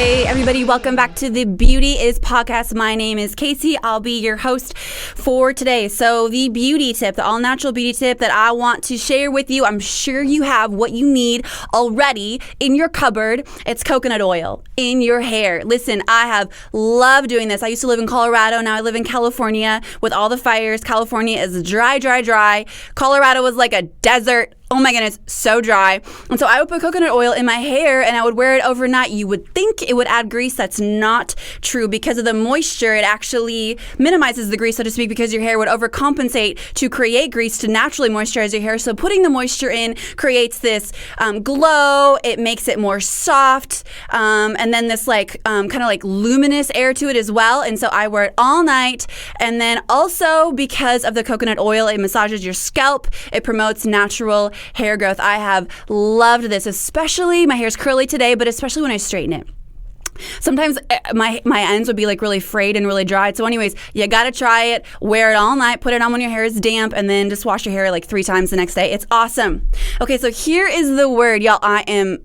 Hey, everybody. Welcome back to the Beauty is Podcast. My name is Kacee. I'll be your host for today. So the beauty tip, the all-natural beauty tip that I want to share with you, I'm sure you have what you need already in your cupboard. It's coconut oil in your hair. Listen, I have loved doing this. I used to live in Colorado. Now I live in California with all the fires. California is dry, dry, dry. Colorado was like a desert. Oh my goodness, so dry. And so I would put coconut oil in my hair and I would wear it overnight. You would think it would add grease. That's not true. Because of the moisture, it actually minimizes the grease, so to speak, because your hair would overcompensate to create grease to naturally moisturize your hair. So putting the moisture in creates this glow. It makes it more soft. And then this kind of like luminous air to it as well. And so I wear it all night. And then also because of the coconut oil, it massages your scalp. It promotes natural hair growth. I have loved this, especially my hair's curly today, but especially when I straighten it. Sometimes my ends would be like really frayed and really dry. So anyways, you got to try it. Wear it all night. Put it on when your hair is damp and then just wash your hair like 3 times the next day. It's awesome. Okay, so here is the word, y'all. I am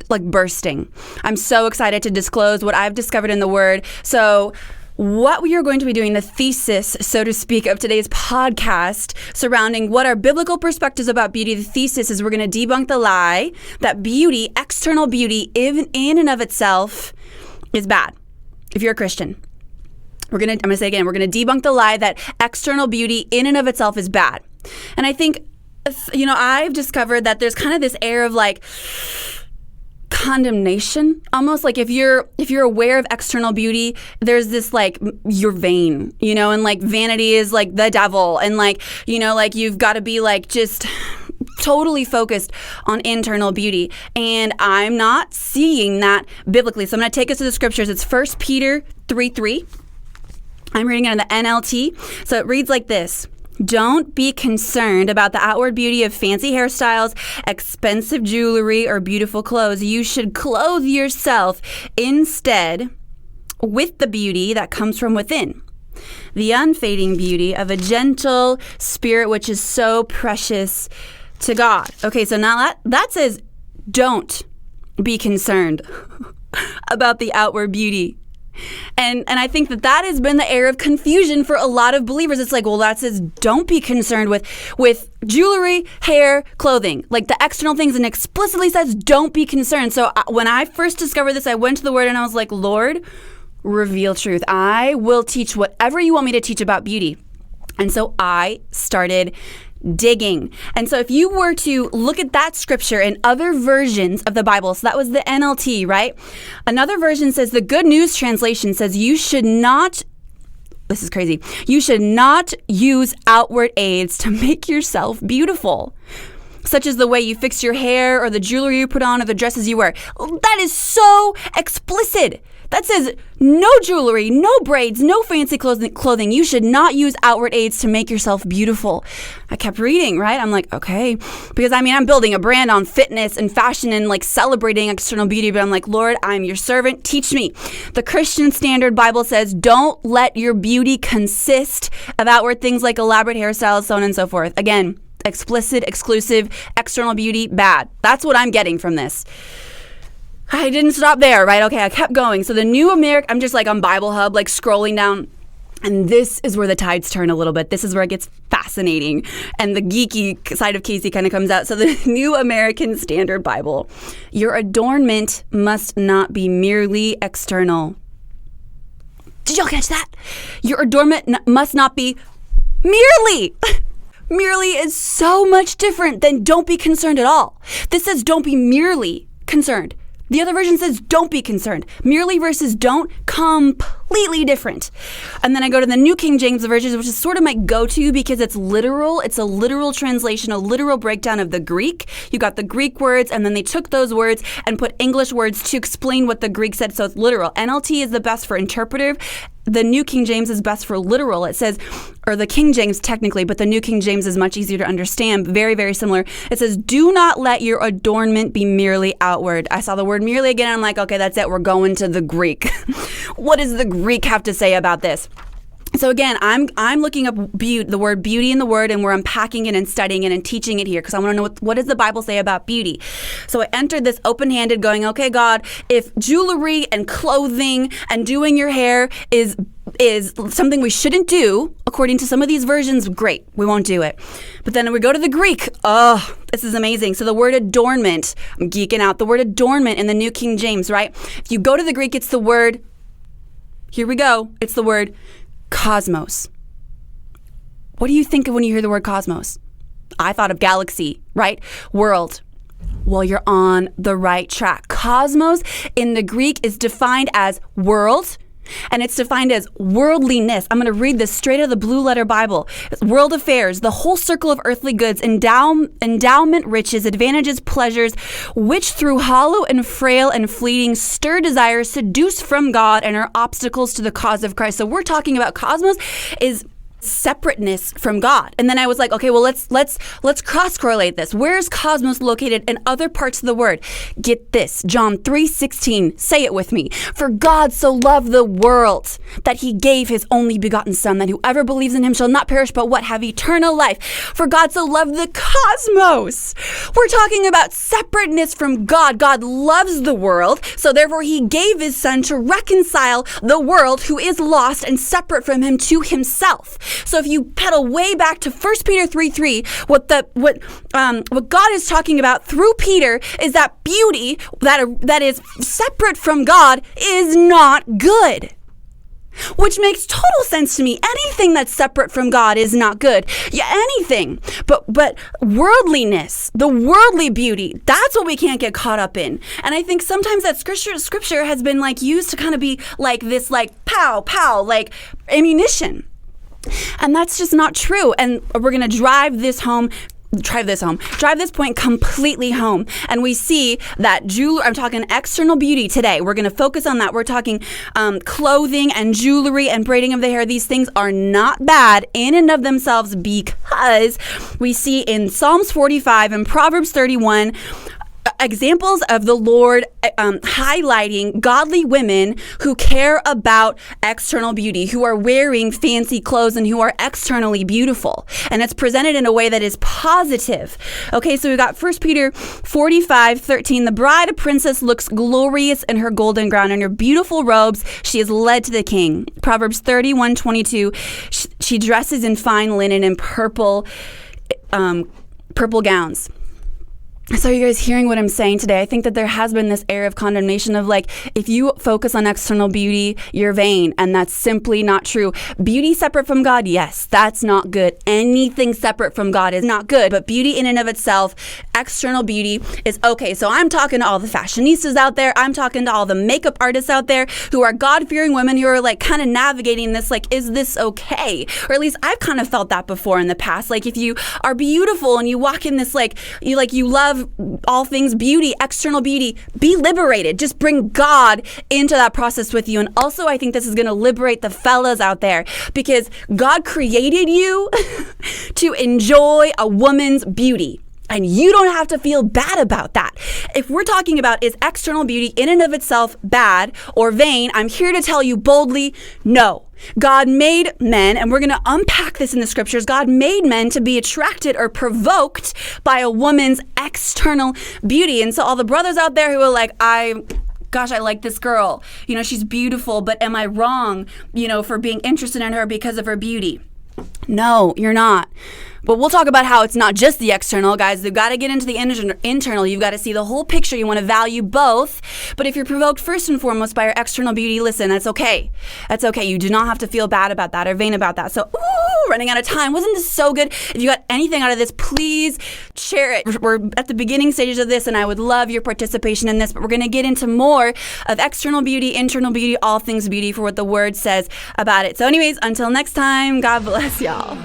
like bursting. I'm so excited to disclose what I've discovered in the word. So what we are going to be doing, the thesis, so to speak, of today's podcast surrounding what are biblical perspectives about beauty. The thesis is we're going to debunk the lie that beauty, external beauty, even in and of itself, is bad. If you're a Christian, I'm going to say again, we're going to debunk the lie that external beauty in and of itself is bad. And I think, I've discovered that there's kind of this air of like condemnation, almost like if you're aware of external beauty, there's this like you're vain, and like vanity is like the devil, and like like you've got to be like just totally focused on internal beauty. And I'm not seeing that biblically. So I'm going to take us to the scriptures. It's 1 Peter 3:3. I'm reading it in the NLT. So it reads like this. Don't be concerned about the outward beauty of fancy hairstyles, expensive jewelry, or beautiful clothes. You should clothe yourself instead with the beauty that comes from within, the unfading beauty of a gentle spirit, which is so precious to God. Okay, so now that says don't be concerned about the outward beauty. And I think that has been the air of confusion for a lot of believers. It's like, well, that says don't be concerned with jewelry, hair, clothing, like the external things, and explicitly says don't be concerned. So when I first discovered this, I went to the Word and I was like, Lord, reveal truth. I will teach whatever you want me to teach about beauty. And so I started digging. And so if you were to look at that scripture in other versions of the Bible, so that was the NLT, right? Another version says, the Good News translation says, you should not use outward aids to make yourself beautiful, such as the way you fix your hair or the jewelry you put on or the dresses you wear. That is so explicit. That says no jewelry, no braids, no fancy clothing. You should not use outward aids to make yourself beautiful. I kept reading, right? I'm like, okay. Because I'm building a brand on fitness and fashion and like celebrating external beauty. But I'm like, Lord, I'm your servant. Teach me. The Christian Standard Bible says, don't let your beauty consist of outward things like elaborate hairstyles, so on and so forth. Again, explicit, exclusive, external beauty, bad. That's what I'm getting from this. I didn't stop there, right? Okay, I kept going. So the New American, I'm just like on Bible Hub, like scrolling down. And this is where the tides turn a little bit. This is where it gets fascinating. And the geeky side of Kacee kind of comes out. So the New American Standard Bible, your adornment must not be merely external. Did y'all catch that? Your adornment must not be merely. Merely is so much different than don't be concerned at all. This says don't be merely concerned. The other version says don't be concerned. Merely versus don't, completely different. And then I go to the New King James Version, which is sort of my go-to because it's literal. It's a literal translation, a literal breakdown of the Greek. You got the Greek words, and then they took those words and put English words to explain what the Greek said. So it's literal. NLT is the best for interpretive. The New King James is best for literal. It says, or the King James technically, but the New King James is much easier to understand. Very, very similar. It says, do not let your adornment be merely outward. I saw the word merely again. And I'm like, okay, that's it. We're going to the Greek. What does the Greek have to say about this? So again, I'm looking up the word beauty in the word, and we're unpacking it and studying it and teaching it here because I want to know what does the Bible say about beauty. So I entered this open-handed going, okay, God, if jewelry and clothing and doing your hair is something we shouldn't do, according to some of these versions, great, we won't do it. But then we go to the Greek. Oh, this is amazing. So the word adornment, I'm geeking out. The word adornment in the New King James, right? If you go to the Greek, it's the word, here we go, it's the word cosmos. What do you think of when you hear the word cosmos? I thought of galaxy, right? World. Well, you're on the right track. Cosmos in the Greek is defined as world, and it's defined as worldliness. I'm going to read this straight out of the Blue Letter Bible. World affairs, the whole circle of earthly goods, endowment, riches, advantages, pleasures, which through hollow and frail and fleeting stir desires, seduce from God, and are obstacles to the cause of Christ. So we're talking about cosmos is separateness from God. And then I was like, okay, well, let's cross-correlate this. Where is cosmos located in other parts of the word? Get this, John 3:16, say it with me. For God so loved the world that he gave his only begotten son, that whoever believes in him shall not perish, but what? Have eternal life. For God so loved the cosmos. We're talking about separateness from God. God loves the world, so therefore he gave his son to reconcile the world who is lost and separate from him to himself. So if you pedal way back to 1 Peter 3:3, what God is talking about through Peter is that beauty that is separate from God is not good. Which makes total sense to me. Anything that's separate from God is not good. Yeah, anything. But worldliness, the worldly beauty, that's what we can't get caught up in. And I think sometimes that scripture has been used to kind of be like this, pow, pow, like ammunition. And that's just not true. And we're going to drive this point completely home. And we see that I'm talking external beauty today. We're going to focus on that. We're talking clothing and jewelry and braiding of the hair. These things are not bad in and of themselves because we see in Psalms 45 and Proverbs 31 examples of the Lord highlighting godly women who care about external beauty, who are wearing fancy clothes and who are externally beautiful. And it's presented in a way that is positive. Okay, so we've got 1 Peter 45:13. The bride, a princess, looks glorious in her golden crown. In her beautiful robes, she is led to the king. Proverbs 31:22. She dresses in fine linen and purple gowns. So are you guys hearing what I'm saying today? I think that there has been this air of condemnation of if you focus on external beauty, you're vain. And that's simply not true. Beauty separate from God, yes, that's not good. Anything separate from God is not good. But beauty in and of itself, external beauty is okay. So I'm talking to all the fashionistas out there. I'm talking to all the makeup artists out there who are God-fearing women who are kind of navigating this, is this okay? Or at least I've kind of felt that before in the past. If you are beautiful and you walk in this, you love all things beauty, external beauty, be liberated. Just bring God into that process with you. And also, I think this is going to liberate the fellas out there because God created you to enjoy a woman's beauty. And you don't have to feel bad about that. If we're talking about is external beauty in and of itself bad or vain, I'm here to tell you boldly, no. God made men, and we're going to unpack this in the scriptures, God made men to be attracted or provoked by a woman's external beauty. And so all the brothers out there who are I like this girl. She's beautiful, but am I wrong, for being interested in her because of her beauty? No, you're not. But we'll talk about how it's not just the external, guys. You've got to get into the internal. You've got to see the whole picture. You want to value both. But if you're provoked first and foremost by your external beauty, listen, that's okay. That's okay. You do not have to feel bad about that or vain about that. So, running out of time. Wasn't this so good? If you got anything out of this, please share it. We're at the beginning stages of this, and I would love your participation in this. But we're going to get into more of external beauty, internal beauty, all things beauty for what the word says about it. So anyways, until next time, God bless y'all.